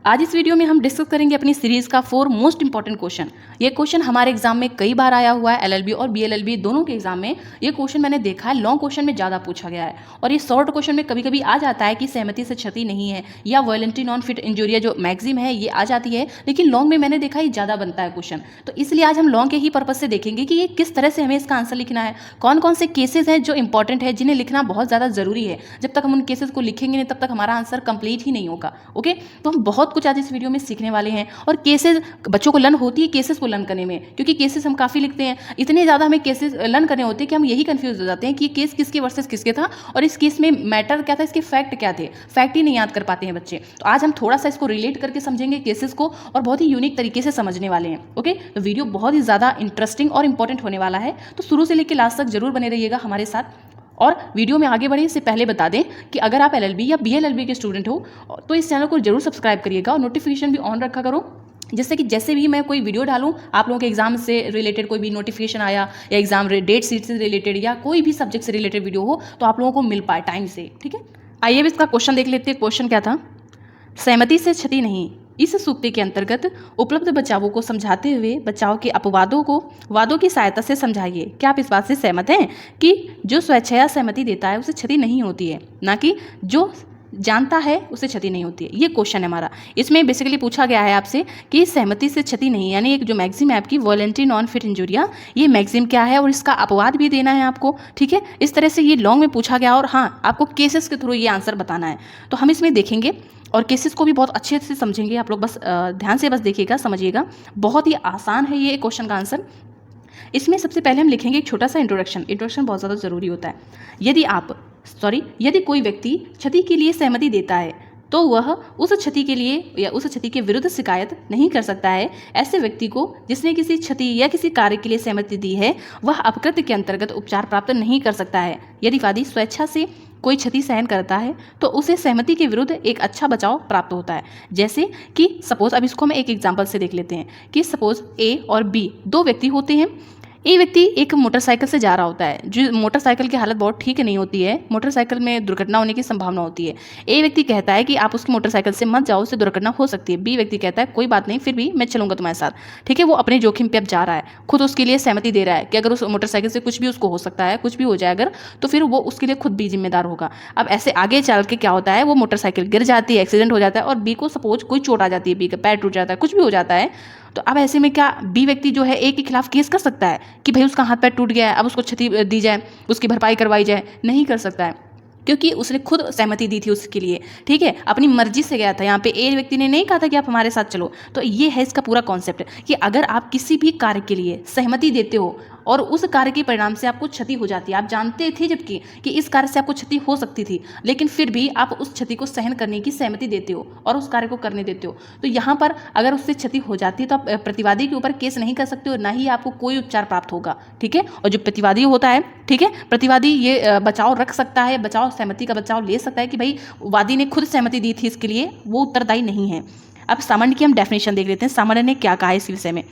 आज इस वीडियो में हम डिस्कस करेंगे अपनी सीरीज़ का 4 मोस्ट इंपॉर्टेंट क्वेश्चन। ये क्वेश्चन हमारे एग्जाम में कई बार आया हुआ है, एलएलबी और बीएलएलबी दोनों के एग्जाम में ये क्वेश्चन मैंने देखा है, लॉन्ग क्वेश्चन में ज़्यादा पूछा गया है। और ये शॉर्ट क्वेश्चन में कभी कभी आ जाता है कि सहमति से क्षति नहीं है, या वॉयलेंटली नॉन फिट इंजूरिया जो मैक्सिम है ये आ जाती है, लेकिन लॉन्ग में मैंने देखा ये ज़्यादा बनता है क्वेश्चन। तो इसलिए आज हम लॉन्ग के ही पर्पज से देखेंगे कि ये किस तरह से हमें इसका आंसर लिखना है, कौन कौन से केसेज हैं जो इंपॉर्टेंट है, जिन्हें लिखना बहुत ज़्यादा जरूरी है। जब तक हम उन केसेज को लिखेंगे नहीं तब तक हमारा आंसर कंप्लीट ही नहीं होगा। ओके, तो हम बहुत कुछ आज इस वीडियो में सीखने वाले हैं। और केसेस बच्चों को लर्न होती है केसेस को लर्न करने में, क्योंकि केसेस हम काफ़ी लिखते हैं, इतने ज़्यादा हमें केसेस लर्न करने होते हैं कि हम यही कंफ्यूज हो जाते हैं कि केस किसके वर्सेस किसके था, और इस केस में मैटर क्या था, इसके फैक्ट क्या थे, फैक्ट ही नहीं याद कर पाते हैं बच्चे। तो आज हम थोड़ा सा इसको रिलेट करके समझेंगे केसेस को, और बहुत ही यूनिक तरीके से समझने वाले हैं। ओके, तो वीडियो बहुत ही ज़्यादा इंटरेस्टिंग और इंपॉर्टेंट होने वाला है, तो शुरू से लेकर लास्ट तक जरूर बने रहिएगा हमारे साथ। और वीडियो में आगे बढ़े इससे पहले बता दें कि अगर आप एलएलबी या बीएलएलबी के स्टूडेंट हो तो इस चैनल को जरूर सब्सक्राइब करिएगा और नोटिफिकेशन भी ऑन रखा करो, जिससे कि जैसे भी मैं कोई वीडियो डालूं, आप लोगों के एग्जाम से रिलेटेड कोई भी नोटिफिकेशन आया या एग्जाम डेट सीट से रिलेटेड या कोई भी सब्जेक्ट से रिलेटेड वीडियो हो तो आप लोगों को मिल पाए टाइम से। ठीक है, आइए अब इसका क्वेश्चन देख लेते हैं। क्वेश्चन क्या था, सहमति से क्षति नहीं। इस सूक्ति के अंतर्गत उपलब्ध बचावों को समझाते हुए बचाव के अपवादों को वादों की सहायता से समझाइए। क्या आप इस बात से सहमत हैं कि जो स्वेच्छया सहमति देता है उसे क्षति नहीं होती है, ना कि जो जानता है उसे क्षति नहीं होती है। ये क्वेश्चन है हमारा। इसमें बेसिकली पूछा गया है आपसे कि सहमति से क्षति नहीं, यानी एक जो मैक्सिम है आपकी वॉलेंटरी नॉन फिट इंजूरिया, ये मैक्सिम क्या है और इसका अपवाद भी देना है आपको। ठीक है, इस तरह से ये लॉन्ग में पूछा गया, और हाँ आपको केसेस के थ्रू ये आंसर बताना है। तो हम इसमें देखेंगे और केसेस को भी बहुत अच्छे से समझेंगे। आप लोग बस ध्यान से बस देखिएगा, समझिएगा, बहुत ही आसान है ये क्वेश्चन का आंसर। इसमें सबसे पहले हम लिखेंगे एक छोटा सा इंट्रोडक्शन बहुत ज़्यादा ज़रूरी होता है। यदि कोई व्यक्ति क्षति के लिए सहमति देता है तो वह उस क्षति के लिए या उस क्षति के विरुद्ध शिकायत नहीं कर सकता है। ऐसे व्यक्ति को जिसने किसी क्षति या किसी कार्य के लिए सहमति दी है वह अपकृत्य के अंतर्गत उपचार प्राप्त नहीं कर सकता है। यदि वादी स्वेच्छा से कोई क्षति सहन करता है तो उसे सहमति के विरुद्ध एक अच्छा बचाव प्राप्त होता है। जैसे कि सपोज, अब इसको हम एक एग्जांपल से देख लेते हैं कि सपोज ए और बी दो व्यक्ति होते हैं। ए व्यक्ति एक मोटरसाइकिल से जा रहा होता है, जो मोटरसाइकिल की हालत बहुत ठीक नहीं होती है, मोटरसाइकिल में दुर्घटना होने की संभावना होती है। ए व्यक्ति कहता है कि आप उसकी मोटरसाइकिल से मत जाओ, उससे दुर्घटना हो सकती है। बी व्यक्ति कहता है कोई बात नहीं, फिर भी मैं चलूंगा तुम्हारे साथ। ठीक है, वो अपने जोखिम पे अब जा रहा है, खुद उसके लिए सहमति दे रहा है कि अगर उस मोटरसाइकिल से कुछ भी उसको हो सकता है, कुछ भी हो जाए अगर, तो फिर वो उसके लिए खुद भी जिम्मेदार होगा। अब ऐसे आगे चल के क्या होता है, वो मोटरसाइकिल गिर जाती है, एक्सीडेंट हो जाता है और बी को सपोज कोई चोट आ जाती है, बी का पैर टूट जाता है, कुछ भी हो जाता है। तो अब ऐसे में क्या बी व्यक्ति जो है ए के खिलाफ केस कर सकता है कि भाई उसका हाथ पैर टूट गया है, अब उसको क्षति दी जाए, उसकी भरपाई करवाई जाए? नहीं कर सकता है, क्योंकि उसने खुद सहमति दी थी उसके लिए। ठीक है, अपनी मर्जी से गया था। यहाँ पे ए व्यक्ति ने नहीं कहा था कि आप हमारे साथ चलो। तो ये है इसका पूरा कॉन्सेप्ट कि अगर आप किसी भी कार्य के लिए सहमति देते हो और उस कार्य के परिणाम से आपको क्षति हो जाती है, आप जानते थे जबकि कि इस कार्य से आपको क्षति हो सकती थी, लेकिन फिर भी आप उस क्षति को सहन करने की सहमति देते हो और उस कार्य को करने देते हो, तो यहाँ पर अगर उससे क्षति हो जाती है तो आप प्रतिवादी के ऊपर केस नहीं कर सकते हो, ना ही आपको कोई उपचार प्राप्त होगा। ठीक है, और जो प्रतिवादी होता है, ठीक है, प्रतिवादी ये बचाव रख सकता है, बचाव सहमति का बचाव ले सकता है कि भाई वादी ने खुद सहमति दी थी इसके लिए, वो उत्तरदायी नहीं है। अब सामान्य की हम डेफिनेशन देख लेते हैं। सामान्य ने क्या कहा है इस विषय में।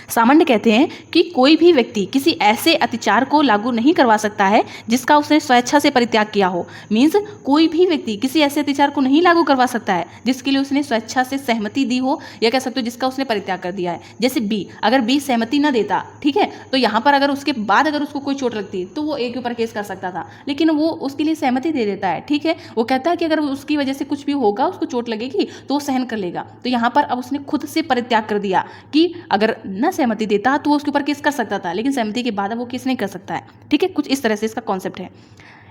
सामान्य कहते हैं कि कोई भी व्यक्ति किसी ऐसे अत्याचार को लागू नहीं करवा सकता है जिसका उसने स्वेच्छा से परित्याग किया हो। मीन्स कोई भी व्यक्ति किसी ऐसे अत्याचार को नहीं लागू करवा सकता है जिसके लिए उसने स्वेच्छा से सहमति दी हो, या कह सकते हो जिसका उसने परित्याग कर दिया है। जैसे बी, अगर बी सहमति न देता, ठीक है, तो यहाँ पर अगर उसके बाद अगर उसको कोई चोट लगती तो वो ए के ऊपर केस कर सकता था, लेकिन वो उसके लिए सहमति दे देता है। ठीक है, वो कहता है कि अगर उसकी वजह से कुछ भी होगा, उसको चोट लगेगी तो वो सहन कर लेगा। तो यहाँ पर अब उसने खुद से परित्याग कर दिया कि अगर न सहमति देता तो वो उसके ऊपर केस कर सकता था, लेकिन सहमति के बाद वो केस नहीं कर सकता है। ठीक है, कुछ इस तरह से इसका कॉन्सेप्ट है।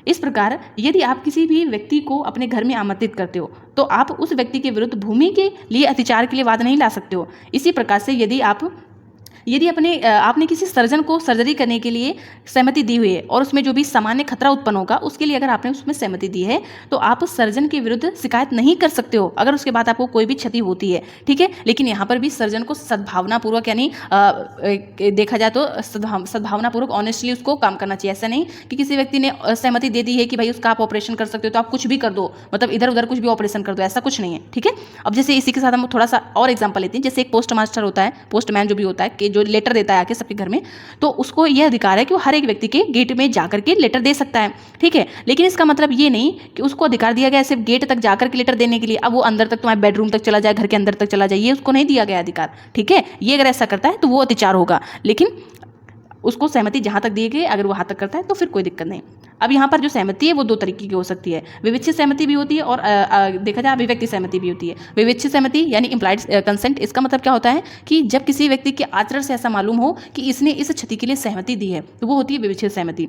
इस प्रकार यदि आप किसी भी व्यक्ति को अपने घर में आमंत्रित करते हो तो आप उस व्यक्ति के विरुद्ध भूमि के लिए अत्याचार के लिए वाद नहीं ला सकते हो। इसी प्रकार से यदि आपने किसी सर्जन को सर्जरी करने के लिए सहमति दी हुई है और उसमें जो भी सामान्य खतरा उत्पन्न होगा उसके लिए अगर आपने उसमें सहमति दी है तो आप सर्जन के विरुद्ध शिकायत नहीं कर सकते हो अगर उसके बाद आपको कोई भी क्षति होती है। ठीक है, लेकिन यहाँ पर भी सर्जन को सद्भावनापूर्वक, यानी देखा जाए तो सद्भावनापूर्वक ऑनेस्टली उसको काम करना चाहिए। ऐसा नहीं कि किसी व्यक्ति ने सहमति दे दी है कि भाई उसका आप ऑपरेशन कर सकते हो तो आप कुछ भी कर दो, मतलब इधर उधर कुछ भी ऑपरेशन कर दो, ऐसा कुछ नहीं है। ठीक है, अब जैसे इसी के साथ हम थोड़ा सा और एग्जाम्पल लेते हैं। जैसे एक पोस्ट मास्टर होता है, पोस्टमैन जो भी होता है, जो लेटर देता है आके सबके घर में, तो उसको यह अधिकार है कि वो हर एक व्यक्ति के गेट में जाकर के लेटर दे सकता है, ठीक है। लेकिन इसका मतलब ये नहीं कि उसको अधिकार दिया गया सिर्फ गेट तक जाकर के लेटर देने के लिए, अब वो अंदर तक तुम्हारे बेडरूम तक चला जाए, घर के अंदर तक चला जाए, ये उसको नहीं दिया गया अधिकार, ठीक है। ये अगर ऐसा करता है तो वो अत्याचार होगा, लेकिन उसको सहमति जहाँ तक दी गई, अगर वो वहाँ तक करता है तो फिर कोई दिक्कत नहीं। अब यहाँ पर जो सहमति है वो दो तरीके की हो सकती है, विविच्छित सहमति भी होती है और देखा जाए अभिव्यक्ति सहमति भी होती है। विविच्छित सहमति यानी इम्प्लाइड कंसेंट, इसका मतलब क्या होता है कि जब किसी व्यक्ति के आचरण से ऐसा मालूम हो कि इसने इस क्षति के लिए सहमति दी है, तो वो होती है विविच्छित सहमति।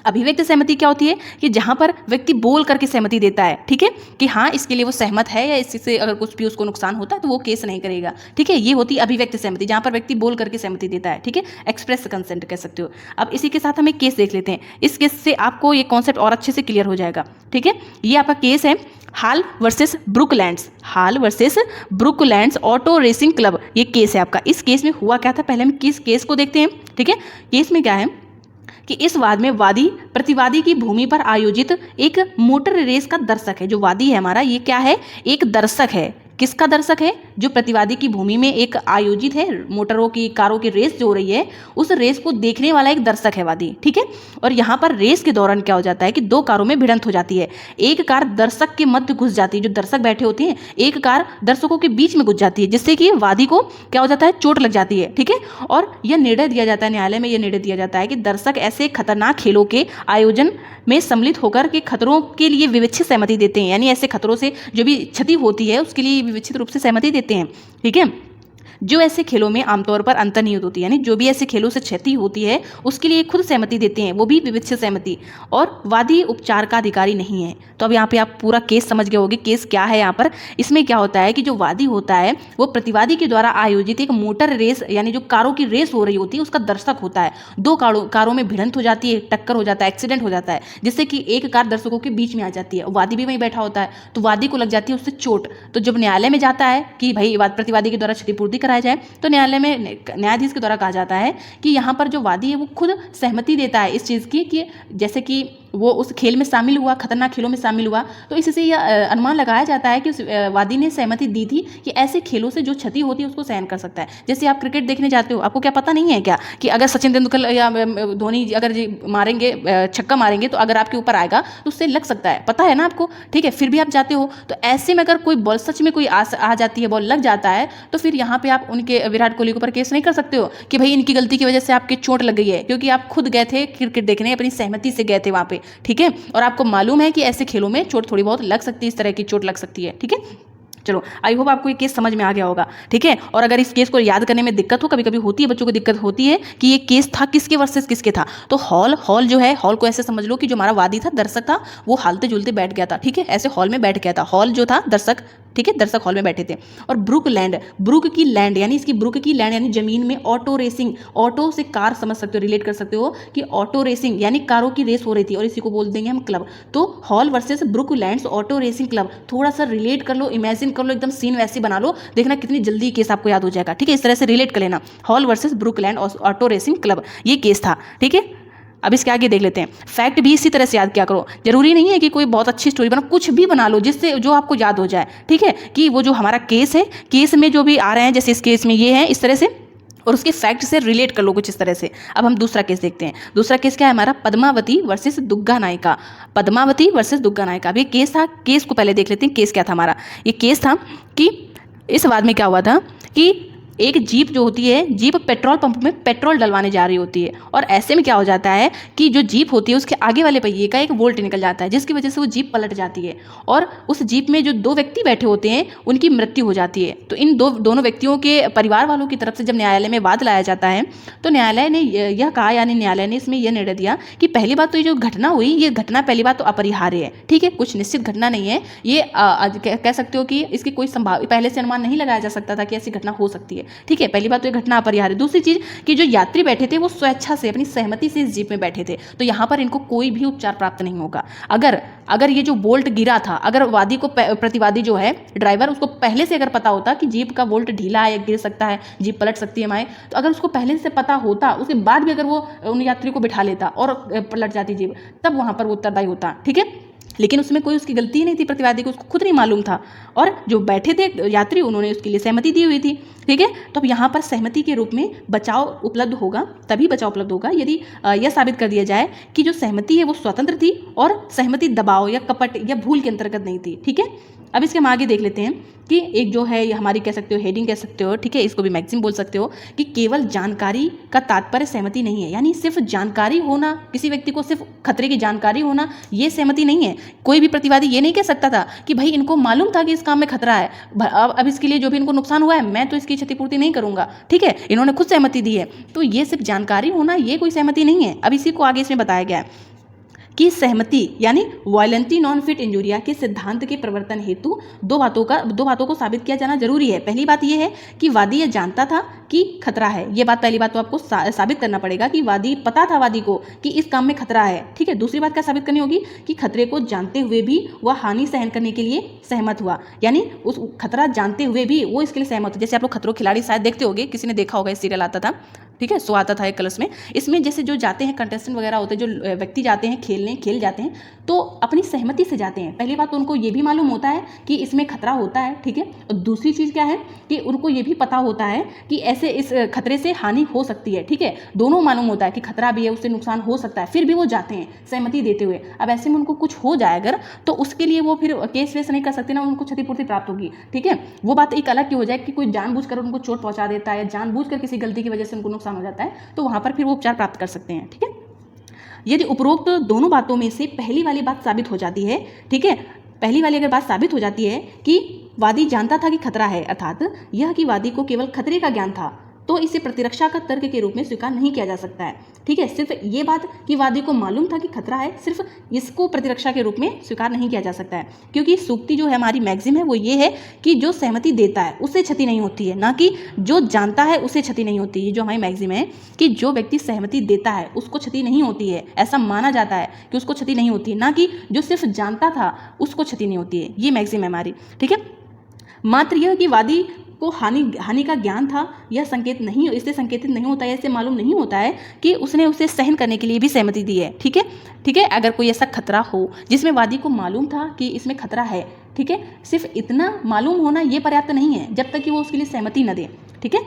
अभिव्यक्त सहमति क्या होती है कि जहां पर व्यक्ति बोल करके सहमति देता है, ठीक है, कि हाँ इसके लिए वो सहमत है या इससे अगर कुछ भी उसको नुकसान होता है तो वो केस नहीं करेगा, ठीक है। ये होती है अभिव्यक्त सहमति, जहां पर व्यक्ति बोल करके सहमति देता है, ठीक है, एक्सप्रेस कंसेंट कह सकते हो। अब इसी के साथ हम एक केस देख लेते हैं, इस केस से आपको ये कॉन्सेप्ट और अच्छे से क्लियर हो जाएगा, ठीक है। ये आपका केस है Hall versus Brooklands, Hall versus Brooklands auto racing club, ये केस है आपका। इस केस में हुआ क्या था, पहले हम किस केस को देखते हैं, ठीक है। केस में क्या है कि इस वाद में वादी प्रतिवादी की भूमि पर आयोजित एक मोटर रेस का दर्शक है। जो वादी है हमारा, ये क्या है, एक दर्शक है। किसका दर्शक है, जो प्रतिवादी की भूमि में एक आयोजित है मोटरों की कारों की रेस जो हो रही है, उस रेस को देखने वाला एक दर्शक है वादी, ठीक है। और यहाँ पर रेस के दौरान क्या हो जाता है कि दो कारों में भिड़ंत हो जाती है, एक कार दर्शक के मध्य घुस जाती है, जो दर्शक बैठे होते हैं, एक कार दर्शकों के बीच में घुस जाती है, जिससे कि वादी को क्या हो जाता है, चोट लग जाती है, ठीक है। और यह निर्णय दिया जाता है, न्यायालय में यह निर्णय दिया जाता है कि दर्शक ऐसे खतरनाक खेलों के आयोजन में सम्मिलित होकर के खतरों के लिए विविच्छित सहमति देते हैं, यानी ऐसे खतरों से जो भी क्षति होती है उसके लिए विविच्छित रूप से सहमति देते हैं, ठीक है। जो ऐसे खेलों में आमतौर पर अंतर्निहित होती है, यानी जो भी ऐसे खेलों से क्षति होती है उसके लिए खुद सहमति देते हैं, वो भी विविच्छित सहमति। और वादी उपचार का अधिकारी नहीं है। तो अब यहाँ पे आप पूरा केस समझ गए होंगे, केस क्या है यहाँ पर। इसमें क्या होता है कि जो वादी होता है वो प्रतिवादी के द्वारा आयोजित एक मोटर रेस, यानी जो कारों की रेस हो रही होती है उसका दर्शक होता है। दो कारों में भिड़ंत हो जाती है, टक्कर हो जाता है, एक्सीडेंट हो जाता है, जिससे कि एक कार दर्शकों के बीच में आ जाती है, वादी भी वहीं बैठा होता है, तो वादी को लग जाती है उससे चोट। तो जब न्यायालय में जाता है कि भाई प्रतिवादी के द्वारा क्षतिपूर्ति कराया जाए, तो न्यायालय में न्यायाधीश के द्वारा कहा जाता है कि यहाँ पर जो वादी है वो खुद सहमति देता है इस चीज़ की कि जैसे कि वो उस खेल में शामिल हुआ, खतरनाक खेलों में शामिल हुआ, तो इससे यह अनुमान लगाया जाता है कि उस वादी ने सहमति दी थी कि ऐसे खेलों से जो क्षति होती है उसको सहन कर सकता है। जैसे आप क्रिकेट देखने जाते हो, आपको क्या पता नहीं है क्या कि अगर सचिन तेंदुलकर या धोनी अगर मारेंगे, छक्का मारेंगे, तो अगर आपके ऊपर आएगा तो उससे लग सकता है, पता है ना आपको, ठीक है, फिर भी आप जाते हो। तो ऐसे में अगर कोई बॉल सच में कोई आ जाती है, बॉल लग जाता है, तो फिर यहाँ पे आप उनके विराट कोहली के ऊपर केस नहीं कर सकते हो कि भाई इनकी गलती की वजह से आपकी चोट लग गई है, क्योंकि आप खुद गए थे क्रिकेट देखने, अपनी सहमति से गए थे वहाँ पे, ठीक है। और आपको मालूम है कि ऐसे खेलों में चोट थोड़ी बहुत लग सकती है, इस तरह की चोट लग सकती है, ठीक है। चलो, आई होप आपको ये केस समझ में आ गया होगा, ठीक है। और अगर इस केस को याद करने में दिक्कत हो, कभी कभी होती है बच्चों को दिक्कत होती है कि ये केस था किसके वर्सेस किसके था, तो हॉल जो है, हॉल को ऐसे समझ लो कि जो हमारा वादी था, दर्शक था, वो हालते जुलते बैठ गया था, ठीक है, ऐसे हॉल में बैठ गया था, हॉल जो था दर्शक, ठीक है, दर्शक हॉल में बैठे थे। और ब्रुक की लैंड यानी इसकी ब्रुक की लैंड यानी जमीन में ऑटो रेसिंग, ऑटो से कार समझ सकते हो, रिलेट कर सकते हो कि ऑटो रेसिंग यानी कारों की रेस हो रही थी, और इसी को बोल देंगे हम क्लब। तो Hall versus Brooklands auto racing club, थोड़ा सा रिलेट कर लो, इमेजिन कर लो, एकदम सीन वैसे बना लो, देखना कितनी जल्दी केस आपको याद हो जाएगा, ठीक है। इस तरह से रिलेट कर लेना, Hall versus Brookland auto racing club, ये केस था, ठीक है। अब इसके आगे देख लेते हैं। फैक्ट भी इसी तरह से याद किया करो, जरूरी नहीं है कि कोई बहुत अच्छी स्टोरी बनाओ, कुछ भी बना लो जिससे जो आपको याद हो जाए, ठीक है। कि वो जो हमारा केस है, केस में जो भी आ रहे हैं, जैसे इस केस में ये है, इस तरह से, और उसके फैक्ट से रिलेट कर लो कुछ इस तरह से। अब हम दूसरा केस देखते हैं। दूसरा केस क्या है हमारा, पद्मावती वर्सेस दुग्गा नायिका, पद्मावती वर्सेस दुग्गा नायिका। अब ये केस था, केस को पहले देख लेते हैं, केस क्या था हमारा। ये केस था कि इस वाद में क्या हुआ था कि एक जीप जो होती है, जीप पेट्रोल पंप में पेट्रोल डलवाने जा रही होती है, और ऐसे में क्या हो जाता है कि जो जीप होती है उसके आगे वाले पहिए का एक वोल्ट निकल जाता है, जिसकी वजह से वो जीप पलट जाती है, और उस जीप में जो दो व्यक्ति बैठे होते हैं उनकी मृत्यु हो जाती है। तो इन दोनों व्यक्तियों के परिवार वालों की तरफ से जब न्यायालय में वाद लाया जाता है, तो न्यायालय ने यह कहा, यानी न्यायालय ने इसमें यह निर्णय दिया कि पहली बात तो ये जो घटना हुई, ये घटना पहली बात तो अपरिहार्य है, ठीक है, कुछ निश्चित घटना नहीं है, ये कह सकते हो कि इसकी कोई पहले से अनुमान नहीं लगाया जा सकता था कि ऐसी घटना हो सकती है, ठीक है। पहली बात तो ये घटना अपरिहार्य। दूसरी चीज कि जो यात्री बैठे थे वो स्वेच्छा से, अपनी सहमति से इस जीप में बैठे थे, तो यहाँ पर इनको कोई भी उपचार प्राप्त नहीं होगा। अगर ये जो बोल्ट गिरा था, अगर वादी को, प्रतिवादी जो है ड्राइवर, उसको पहले से अगर पता होता कि जीप का बोल्ट ढीला है या गिर सकता है, जीप पलट सकती है हमारे, तो अगर उसको पहले से पता होता, उसके बाद भी अगर वो उन यात्री को बिठा लेता और पलट जाती जीप, तब वहां पर वो उत्तरदायी होता, ठीक है। लेकिन उसमें कोई उसकी गलती ही नहीं थी, प्रतिवादी को उसको खुद नहीं मालूम था, और जो बैठे थे यात्री उन्होंने उसके लिए सहमति दी हुई थी। ठीक है, तो अब यहाँ पर सहमति के रूप में बचाव उपलब्ध होगा, तभी बचाव उपलब्ध होगा यदि यह साबित कर दिया जाए कि जो सहमति है वो स्वतंत्र थी और सहमति दबाव या कपट या भूल के अंतर्गत नहीं थी। ठीक है, अब इसके हम आगे देख लेते हैं कि एक जो है ये हमारी कह सकते हो हेडिंग कह सकते हो, ठीक है, इसको भी मैक्सिम बोल सकते हो, कि केवल जानकारी का तात्पर्य सहमति नहीं है। यानी सिर्फ जानकारी होना, किसी व्यक्ति को सिर्फ खतरे की जानकारी होना, ये सहमति नहीं है। कोई भी प्रतिवादी ये नहीं कह सकता था कि भाई इनको मालूम था कि इस काम में खतरा है, अब इसके लिए जो भी इनको नुकसान हुआ है मैं तो इसकी क्षतिपूर्ति नहीं करूंगा। ठीक है, इन्होंने खुद सहमति दी है, तो ये सिर्फ जानकारी होना ये कोई सहमति नहीं है। अब इसी को आगे इसमें बताया गया है कि सहमति यानी वायलेंटली नॉन फिट इंजूरिया के सिद्धांत के प्रवर्तन हेतु दो बातों को साबित किया जाना जरूरी है। पहली बात यह है कि वादी यह जानता था कि खतरा है, ये बात पहली बात तो आपको साबित करना पड़ेगा कि वादी पता था वादी को कि इस काम में खतरा है। ठीक है, दूसरी बात क्या साबित करनी होगी कि खतरे को जानते हुए भी वह हानि सहन करने के लिए सहमत हुआ, यानी उस खतरा जानते हुए भी वो इसके लिए सहमत हुआ। जैसे आप लोग खतरों खिलाड़ी शायद देखते होंगे, किसी ने देखा होगा, इस सीरियल आता था, ठीक है, शो आता था एक कलर्स में। इसमें जैसे जो जाते हैं कंटेस्टेंट वगैरह होते हैं, जो व्यक्ति जाते हैं खेल जाते हैं, तो अपनी सहमति से जाते हैं। पहली बात तो उनको ये भी मालूम होता है कि इसमें खतरा होता है। ठीक है, और दूसरी चीज़ क्या है कि उनको ये भी पता होता है कि ऐसे इस खतरे से हानि हो सकती है। ठीक है, दोनों मालूम होता है कि खतरा भी है, उससे नुकसान हो सकता है, फिर भी वो जाते हैं सहमति देते हुए। अब ऐसे में उनको कुछ हो जाए अगर, तो उसके लिए वो फिर केस वेस नहीं कर सकते ना, उनको क्षतिपूर्ति प्राप्त होगी। ठीक है, वो बात एक अलग की हो जाए कि कोई जानबूझकर उनको चोट पहुंचा देता है या जानबूझकर किसी गलती की वजह से उनको नुकसान हो जाता है, तो वहां पर फिर वो उपचार प्राप्त कर सकते हैं। ठीक है, यदि उपरोक्त दोनों बातों में से पहली वाली बात साबित हो जाती है, ठीक है, पहली वाली अगर बात साबित हो जाती है कि वादी जानता था कि खतरा है, अर्थात यह कि वादी को केवल खतरे का ज्ञान था, तो इसे प्रतिरक्षा का तर्क के रूप में स्वीकार नहीं किया जा सकता है। ठीक है, सिर्फ ये बात कि वादी को मालूम था कि खतरा है, सिर्फ इसको प्रतिरक्षा के रूप में स्वीकार नहीं किया जा सकता है, क्योंकि सूक्ति जो है हमारी मैक्सिम है वो ये है कि जो सहमति देता है उससे क्षति नहीं होती है, ना कि जो जानता है उससे क्षति नहीं होती है। जो हमारी मैक्सिम है कि जो व्यक्ति सहमति देता है उसको क्षति नहीं होती है, ऐसा माना जाता है कि उसको क्षति नहीं होती है, ना कि जो सिर्फ जानता था उसको क्षति नहीं होती है। ये मैक्सिम है हमारी। ठीक है, मात्र यह कि वादी को हानि का ज्ञान था, यह संकेत नहीं, इससे संकेतित नहीं होता है, इससे मालूम नहीं होता है कि उसने उसे सहन करने के लिए भी सहमति दी है। ठीक है, ठीक है, अगर कोई ऐसा खतरा हो जिसमें वादी को मालूम था कि इसमें खतरा है, ठीक है, सिर्फ इतना मालूम होना ये पर्याप्त नहीं है जब तक कि वो उसके लिए सहमति न दे। ठीक है,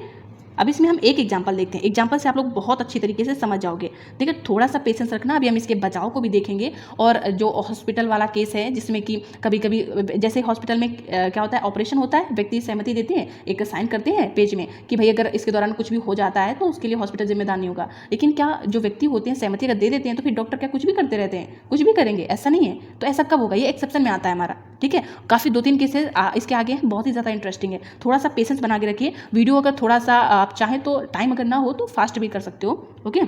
अब इसमें हम एक एग्जाम्पल देखते हैं, एग्जाम्पल से आप लोग बहुत अच्छी तरीके से समझ जाओगे। देखिए, थोड़ा सा पेशेंस रखना, अभी हम इसके बचाव को भी देखेंगे। और जो हॉस्पिटल वाला केस है जिसमें कि कभी कभी जैसे हॉस्पिटल में क्या होता है, ऑपरेशन होता है, व्यक्ति सहमति देते हैं, एक साइन करते हैं पेज में कि भाई अगर इसके दौरान कुछ भी हो जाता है तो उसके लिए हॉस्पिटल जिम्मेदार नहीं होगा। लेकिन क्या जो व्यक्ति होते हैं सहमति अगर दे देते हैं तो फिर डॉक्टर क्या कुछ भी करते रहते हैं? कुछ भी करेंगे? ऐसा नहीं है। तो ऐसा कब होगा? ये एक्सेप्शन में आता है हमारा। ठीक है, काफ़ी 2-3 केसेस इसके आगे हैं, बहुत ही ज़्यादा इंटरेस्टिंग है। थोड़ा सा पेशेंस बना के रखिए। वीडियो अगर थोड़ा सा आप चाहें तो टाइम अगर ना हो तो फास्ट भी कर सकते हो। ओके,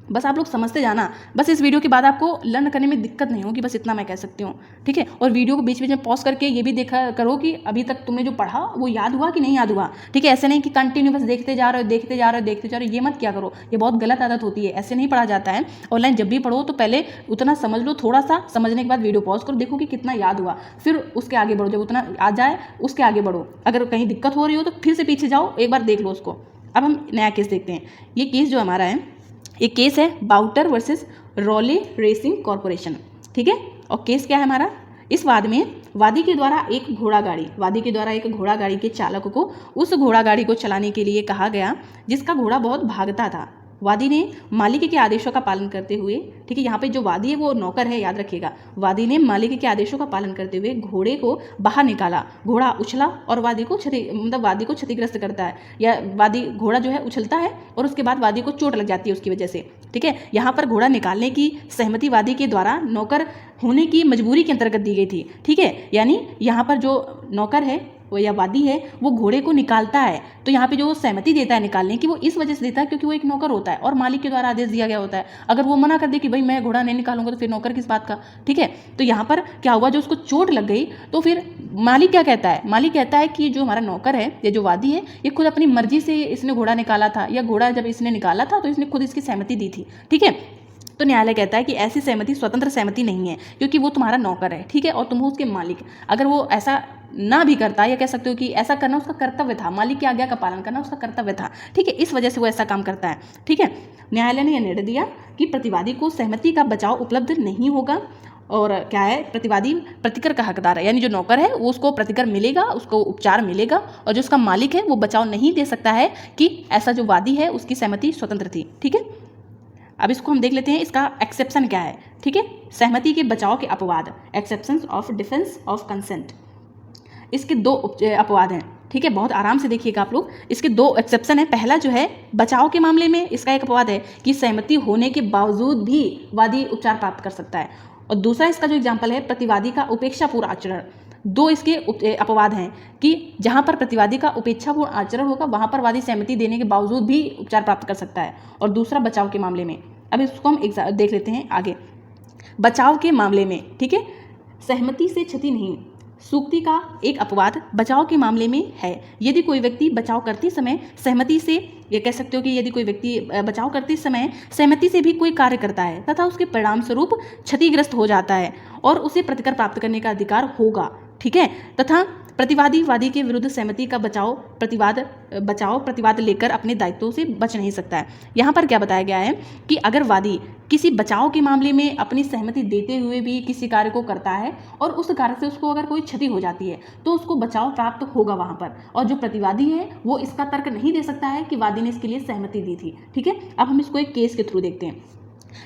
बस आप लोग समझते जाना, बस इस वीडियो के बाद आपको लर्न करने में दिक्कत नहीं होगी, बस इतना मैं कह सकती हूँ। ठीक है, और वीडियो को बीच बीच में पॉज करके ये भी देखा करो कि अभी तक तुमने जो पढ़ा वो याद हुआ कि नहीं याद हुआ। ठीक है, ऐसे नहीं कि कंटिन्यू बस देखते जा रहे हो, ये मत क्या करो, ये बहुत गलत आदत होती है, ऐसे नहीं पढ़ा जाता है। ऑनलाइन जब भी पढ़ो तो पहले उतना समझ लो, थोड़ा सा समझने के बाद वीडियो पॉज करो, देखो कि कितना याद हुआ, फिर उसके आगे बढ़ो। जब उतना आ जाए उसके आगे बढ़ो, अगर कहीं दिक्कत हो रही हो तो फिर से पीछे जाओ, एक बार देख लो उसको। अब हम नया केस देखते हैं। ये केस जो हमारा है, एक केस है बाउटर वर्सेस रॉले रेसिंग कॉरपोरेशन। ठीक है, और केस क्या है हमारा, इस वाद में वादी के द्वारा एक घोड़ा गाड़ी के चालक को उस घोड़ा गाड़ी को चलाने के लिए कहा गया जिसका घोड़ा बहुत भागता था। वादी ने मालिक के आदेशों का पालन करते हुए, ठीक है, यहाँ पे जो वादी है वो नौकर है, याद रखिएगा। वादी ने मालिक के आदेशों का पालन करते हुए घोड़े को बाहर निकाला, घोड़ा उछला और वादी को क्षतिग्रस्त करता है, या घोड़ा जो है उछलता है और उसके बाद वादी को चोट लग जाती है उसकी वजह से। ठीक है, यहाँ पर घोड़ा निकालने की सहमति वादी के द्वारा नौकर होने की मजबूरी के अंतर्गत दी गई थी। ठीक है, यानी यहाँ पर जो नौकर है वो या वादी है वो घोड़े को निकालता है, तो यहाँ पे जो सहमति देता है निकालने की, वो इस वजह से देता है क्योंकि वो एक नौकर होता है और मालिक के द्वारा आदेश दिया गया होता है। अगर वो मना कर दे कि भाई मैं घोड़ा नहीं निकालूंगा तो फिर नौकर किस बात का। ठीक है, तो यहाँ पर क्या हुआ, जो उसको चोट लग गई तो फिर मालिक क्या कहता है, मालिक कहता है कि जो हमारा नौकर है या जो वादी है ये खुद अपनी मर्जी से इसने घोड़ा निकाला था, या घोड़ा जब इसने निकाला था तो इसने खुद इसकी सहमति दी थी। ठीक है, तो न्यायालय कहता है कि ऐसी सहमति स्वतंत्र सहमति नहीं है क्योंकि वो तुम्हारा नौकर है। ठीक है, और तुम हो उसके मालिक। अगर वो ऐसा ना भी करता, या कह सकते हो कि ऐसा करना उसका कर्तव्य था, मालिक की आज्ञा का पालन करना उसका कर्तव्य था। ठीक है, इस वजह से वो ऐसा काम करता है। ठीक है, न्यायालय ने यह निर्णय दिया कि प्रतिवादी को सहमति का बचाव उपलब्ध नहीं होगा और क्या है, प्रतिवादी प्रतिकर का हकदार है, यानी जो नौकर है वो उसको प्रतिकर मिलेगा, उसको उपचार मिलेगा, और जो उसका मालिक है वो बचाव नहीं दे सकता है कि ऐसा जो वादी है उसकी सहमति स्वतंत्र थी। ठीक है, अब इसको हम देख लेते हैं इसका एक्सेप्शन क्या है। ठीक है, सहमति के बचाव के अपवाद, exceptions of defence of consent, इसके दो अपवाद हैं। ठीक है, बहुत आराम से देखिएगा आप लोग, इसके दो एक्सेप्शन है। पहला जो है बचाव के मामले में इसका एक अपवाद है कि सहमति होने के बावजूद भी वादी उपचार प्राप्त कर सकता है, और दूसरा इसका जो एग्जाम्पल है प्रतिवादी का उपेक्षापूर्ण आचरण। दो इसके अपवाद हैं कि जहाँ पर प्रतिवादी का उपेक्षापूर्ण आचरण होगा वहाँ पर वादी सहमति देने के बावजूद भी उपचार प्राप्त कर सकता है, और दूसरा बचाव के मामले में। अब इसको हम देख लेते हैं आगे। बचाव के मामले में, ठीक है, सहमति से क्षति नहीं, सूक्ति का एक अपवाद बचाव के मामले में है। यदि कोई व्यक्ति बचाव करते समय सहमति से, ये कह सकते हो कि यदि कोई व्यक्ति बचाव करते समय सहमति से भी कोई कार्य करता है तथा उसके परिणाम स्वरूप क्षतिग्रस्त हो जाता है और उसे प्रतिकर प्राप्त करने का अधिकार होगा। ठीक है, तथा प्रतिवादी वादी के विरुद्ध सहमति का प्रतिवाद लेकर अपने दायित्वों से बच नहीं सकता है। यहाँ पर क्या बताया गया है कि अगर वादी किसी बचाव के मामले में अपनी सहमति देते हुए भी किसी कार्य को करता है और उस कार्य से उसको अगर कोई क्षति हो जाती है तो उसको बचाव प्राप्त होगा वहाँ पर, और जो प्रतिवादी है वो इसका तर्क नहीं दे सकता है कि वादी ने इसके लिए सहमति दी थी। ठीक है, अब हम इसको एक केस के थ्रू देखते हैं।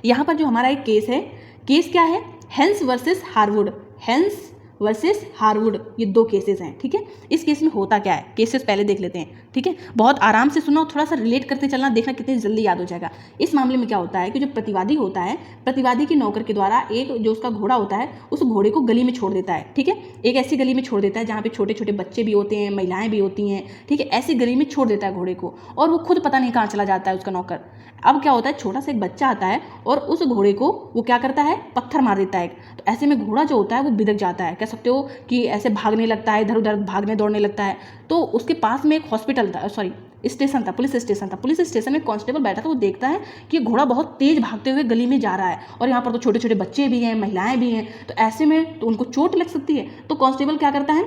यहाँ पर जो हमारा एक केस है, केस क्या है, hence versus Harwood. Hence versus Harwood, ये दो केसेस हैं। ठीक है, इस केस में होता क्या है, केसेस पहले देख लेते हैं। ठीक है, बहुत आराम से सुनो, थोड़ा सा रिलेट करते चलना, देखना कितनी जल्दी याद हो जाएगा। इस मामले में क्या होता है कि जो प्रतिवादी होता है, प्रतिवादी के नौकर के द्वारा एक जो उसका घोड़ा होता है उस घोड़े को गली में छोड़ देता है। ठीक है, एक ऐसी गली में छोड़ देता है जहाँ पे छोटे छोटे बच्चे भी होते हैं, महिलाएं भी होती हैं। ठीक है, ऐसी गली में छोड़ देता है घोड़े को, और वो खुद पता नहीं कहाँ चला जाता है उसका नौकर। अब क्या होता है, छोटा सा एक बच्चा आता है और उस घोड़े को वो क्या करता है, पत्थर मार देता है। तो ऐसे में घोड़ा जो होता है वो बिदक जाता है, कह सकते हो कि ऐसे भागने लगता है, इधर उधर भागने दौड़ने लगता है। तो उसके पास में एक हॉस्पिटल था, सॉरी स्टेशन था, पुलिस स्टेशन था। पुलिस स्टेशन में कांस्टेबल बैठा था, वो देखता है कि ये घोड़ा बहुत तेज भागते हुए गली में जा रहा है और यहाँ पर तो छोटे छोटे बच्चे भी हैं, महिलाएं भी हैं, तो ऐसे में तो उनको चोट लग सकती है। तो कांस्टेबल क्या करता है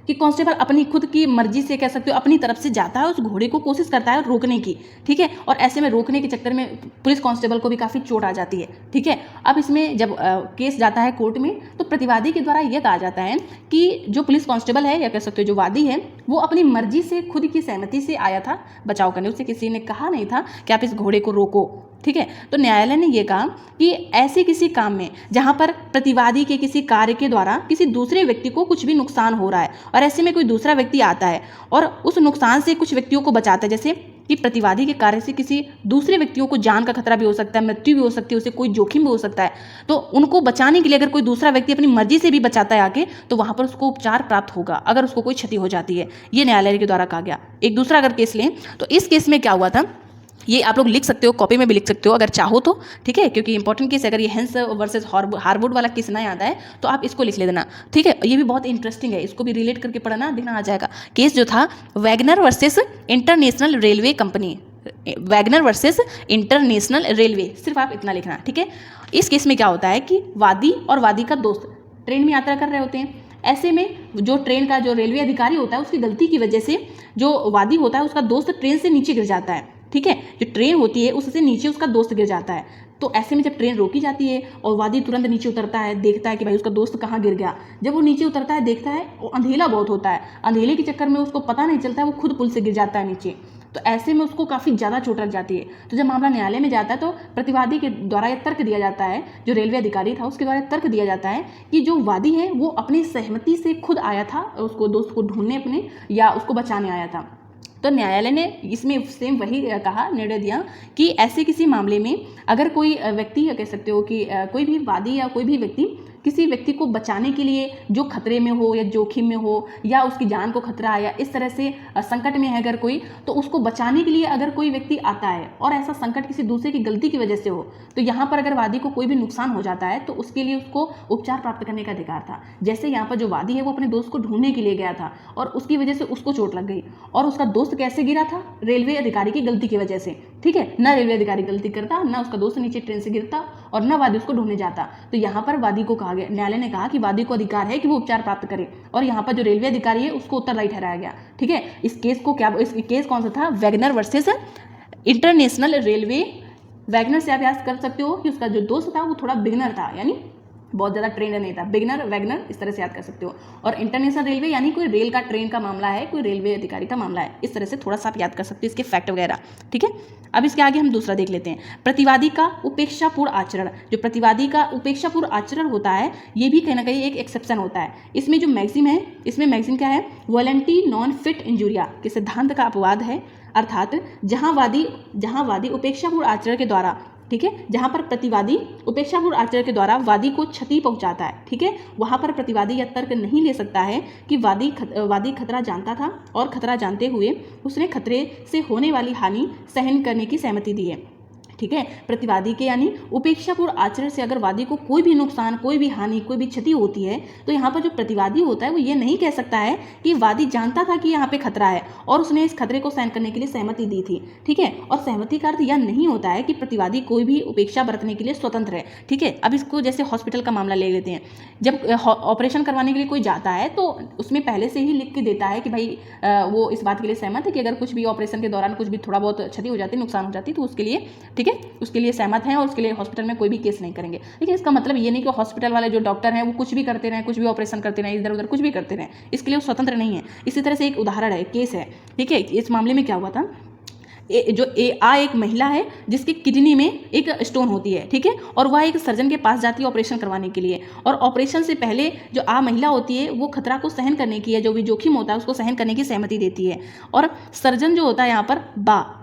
कि कांस्टेबल अपनी खुद की मर्जी से, कह सकते हो अपनी तरफ से जाता है, उस घोड़े को कोशिश करता है रोकने की। ठीक है, और ऐसे में रोकने के चक्कर में पुलिस कांस्टेबल को भी काफ़ी चोट आ जाती है। ठीक है, अब इसमें जब केस जाता है कोर्ट में तो प्रतिवादी के द्वारा यह कहा जाता है कि जो पुलिस कांस्टेबल है, या कह सकते हो जो वादी है, वो अपनी मर्जी से खुद की सहमति से आया था बचाव करने, उससे किसी ने कहा नहीं था कि आप इस घोड़े को रोको। ठीक है, तो न्यायालय ने यह कहा कि ऐसे किसी काम में जहां पर प्रतिवादी के किसी कार्य के द्वारा किसी दूसरे व्यक्ति को कुछ भी नुकसान हो रहा है और ऐसे में कोई दूसरा व्यक्ति आता है और उस नुकसान से कुछ व्यक्तियों को बचाता है, जैसे कि प्रतिवादी के कार्य से किसी दूसरे व्यक्तियों को जान का खतरा भी हो सकता है, मृत्यु भी हो सकती है, उसे कोई जोखिम भी हो सकता है, तो उनको बचाने के लिए अगर कोई दूसरा व्यक्ति अपनी मर्जी से भी बचाता है आके, तो वहां पर उसको उपचार प्राप्त होगा अगर उसको कोई क्षति हो जाती है। ये न्यायालय के द्वारा कहा गया। एक दूसरा अगर केस लें तो इस केस में क्या हुआ था, ये आप लोग लिख सकते हो, कॉपी में भी लिख सकते हो अगर चाहो तो। ठीक है, क्योंकि इंपॉर्टेंट केस, अगर ये हेंस वर्सेस हार्वुड वाला केस ना याद आए तो आप इसको लिख ले देना। ठीक है, ये भी बहुत इंटरेस्टिंग है, इसको भी रिलेट करके पढ़ना, देखना आ जाएगा। केस जो था Wagner versus international railway company, Wagner versus international railway, सिर्फ आप इतना लिखना। ठीक है, इस केस में क्या होता है कि वादी और वादी का दोस्त ट्रेन में यात्रा कर रहे होते हैं। ऐसे में जो ट्रेन का जो रेलवे अधिकारी होता है उसकी गलती की वजह से जो वादी होता है उसका दोस्त ट्रेन से नीचे गिर जाता है। ठीक है, जो ट्रेन होती है उससे नीचे उसका दोस्त गिर जाता है। तो ऐसे में जब ट्रेन रोकी जाती है और वादी तुरंत नीचे उतरता है, देखता है कि भाई उसका दोस्त कहाँ गिर गया। जब वो नीचे उतरता है देखता है अंधेला बहुत होता है, अंधेले के चक्कर में उसको पता नहीं चलता है, वो खुद पुल से गिर जाता है नीचे। तो ऐसे में उसको काफ़ी ज़्यादा चोट लग जाती है। तो जब मामला न्यायालय में जाता है तो प्रतिवादी के द्वारा यह तर्क दिया जाता है, जो रेलवे अधिकारी था उसके द्वारा तर्क दिया जाता है कि जो वादी है वो अपनी सहमति से खुद आया था उसको दोस्त को ढूंढने अपने, या उसको बचाने आया था। तो न्यायालय ने इसमें सेम वही कहा, निर्णय दिया कि ऐसे किसी मामले में अगर कोई व्यक्ति, या कह सकते हो कि कोई भी वादी या कोई भी व्यक्ति किसी व्यक्ति को बचाने के लिए जो खतरे में हो या जोखिम में हो या उसकी जान को खतरा है या इस तरह से संकट में है अगर कोई, तो उसको बचाने के लिए अगर कोई व्यक्ति आता है और ऐसा संकट किसी दूसरे की गलती की वजह से हो, तो यहाँ पर अगर वादी को कोई भी नुकसान हो जाता है तो उसके लिए उसको उपचार प्राप्त करने का अधिकार था। जैसे यहाँ पर जो वादी है वो अपने दोस्त को ढूंढने के लिए गया था और उसकी वजह से उसको चोट लग गई, और उसका दोस्त कैसे गिरा था, रेलवे अधिकारी की गलती की वजह से। ठीक है, ना रेलवे अधिकारी गलती करता, ना उसका दोस्त नीचे ट्रेन से गिरता और ना वादी उसको ढूंढने जाता। तो यहाँ पर वादी को कहा गया, न्यायालय ने कहा कि वादी को अधिकार है कि वो उपचार प्राप्त करे, और यहाँ पर जो रेलवे अधिकारी है उसको उत्तरदायी ठहराया गया। ठीक है, इस केस को क्या, इस केस कौन सा था, Wagner versus international railway. Wagner से आप याद कर सकते हो कि उसका जो दोस्त था वो थोड़ा बिगनर था, यानी बहुत ज़्यादा ट्रेंड नहीं था, बिगनर वैगनर इस तरह से याद कर सकते हो। और इंटरनेशनल रेलवे यानी कोई रेल का ट्रेन का मामला है, कोई रेलवे अधिकारी का मामला है, इस तरह से थोड़ा सा आप याद कर सकते हो इसके फैक्ट वगैरह, ठीक है। अब इसके आगे हम दूसरा देख लेते हैं, प्रतिवादी का उपेक्षापूर्ण आचरण। जो प्रतिवादी का उपेक्षापूर्ण आचरण होता है ये भी कहीं ना कहीं एक एक्सेप्शन होता है। इसमें जो मैक्सिम है, इसमें मैक्सिम क्या है, वॉलंटी नॉन फिट इंजूरिया के सिद्धांत का अपवाद है, अर्थात जहां वादी उपेक्षापूर्ण आचरण के द्वारा, ठीक है, जहां पर प्रतिवादी उपेक्षापूर्ण आचरण के द्वारा वादी को क्षति पहुंचाता है, ठीक है, वहां पर प्रतिवादी यह तर्क नहीं ले सकता है कि वादी खतरा जानता था और खतरा जानते हुए उसने खतरे से होने वाली हानि सहन करने की सहमति दी है, ठीक है। प्रतिवादी के यानी उपेक्षापूर्ण आचरण से अगर वादी को कोई भी नुकसान, कोई भी हानि, कोई भी क्षति होती है तो यहाँ पर जो प्रतिवादी होता है वो ये नहीं कह सकता है कि वादी जानता था कि यहाँ पे खतरा है और उसने इस खतरे को सहन करने के लिए सहमति दी थी, ठीक है। और सहमति का अर्थ यह नहीं होता है कि प्रतिवादी कोई भी उपेक्षा बरतने के लिए स्वतंत्र है, ठीक है। अब इसको जैसे हॉस्पिटल का मामला ले लेते हैं, जब ऑपरेशन करवाने के लिए कोई जाता है तो उसमें पहले से ही लिख के देता है कि भाई वो इस बात के लिए सहमत है कि अगर कुछ भी ऑपरेशन के दौरान कुछ भी थोड़ा बहुत क्षति हो जाती है, नुकसान हो जाती है तो उसके लिए, ठीक है, उसके लिए सहमत हैं और उसके लिए हॉस्पिटल में कोई भी केस नहीं करेंगे। लेकिन इसका मतलब ये नहीं कि हॉस्पिटल वाले जो डॉक्टर हैं वो कुछ भी करते रहें, कुछ भी ऑपरेशन करते रहें, इधर उधर कुछ भी करते रहें, इसके लिए वो स्वतंत्र नहीं है। इसी तरह से एक उदाहरण है, केस है, ठीक है। इस मामले में क्या हुआ था, एक महिला है जिसकी किडनी में एक स्टोन होती है, ठीक है, और वह एक सर्जन के पास जाती है ऑपरेशन करवाने के लिए, और ऑपरेशन से पहले जो महिला होती है वो खतरा को सहन करने की है, जो भी जोखिम होता है उसको सहन करने की सहमति देती है। और सर्जन जो होता है यहाँ पर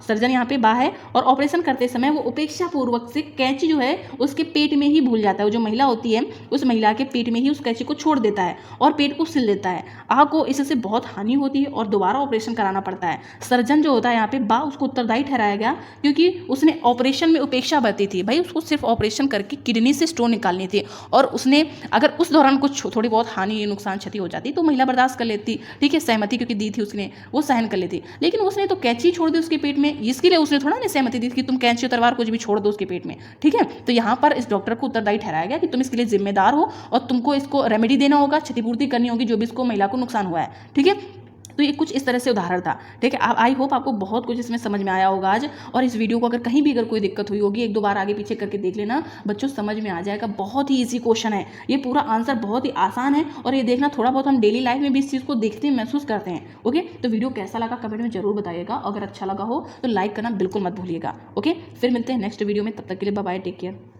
सर्जन यहाँ पे है, और ऑपरेशन करते समय वो उपेक्षापूर्वक से कैंची जो है उसके पेट में ही भूल जाता है, वो जो महिला होती है उस महिला के पेट में ही उस कैंची को छोड़ देता है और पेट को सिल देता है। को इससे बहुत हानि होती है और दोबारा ऑपरेशन कराना पड़ता है। सर्जन जो होता है यहाँ पे उसको उत्तरदायी ठहराया गया क्योंकि उसने ऑपरेशन में उपेक्षा बरती थी। भाई उसको सिर्फ ऑपरेशन करके किडनी से स्टोन निकालनी थी और उसने अगर उस दौरान कुछ थोड़ी बहुत हानि, नुकसान, क्षति हो जाती तो महिला बर्दाश्त कर लेती, ठीक है, सहमति क्योंकि दी थी उसने, वो सहन कर लेती। लेकिन उसने तो कैंची छोड़ दी उसके पेट में, इसके लिए उसने थोड़ा नहीं सहमति दी कि तुम कैंची तलवार कुछ भी छोड़ दो उसके पेट में, ठीक है। तो यहाँ पर इस डॉक्टर को उत्तरदायी ठहराया गया कि तुम इसके लिए जिम्मेदार हो और तुमको इसको रेमेडी देना होगा, क्षतिपूर्ति करनी होगी जो भी इसको महिला को नुकसान हुआ है, ठीक है। तो ये कुछ इस तरह से उदाहरण था, ठीक है। आई होप आपको बहुत कुछ इसमें समझ में आया होगा आज। और इस वीडियो को अगर कहीं भी अगर कोई दिक्कत हुई होगी, एक दो बार आगे पीछे करके देख लेना, बच्चों समझ में आ जाएगा। बहुत ही इजी क्वेश्चन है, ये पूरा आंसर बहुत ही आसान है और ये देखना थोड़ा बहुत हम डेली लाइफ में भी इस चीज़ को देखते हैं, महसूस करते हैं। ओके, तो वीडियो कैसा लगा कमेंट में जरूर बताइएगा, अगर अच्छा लगा हो तो लाइक करना बिल्कुल मत भूलिएगा। ओके, फिर मिलते हैं नेक्स्ट वीडियो में, तब तक के लिए बाय बाय, टेक केयर।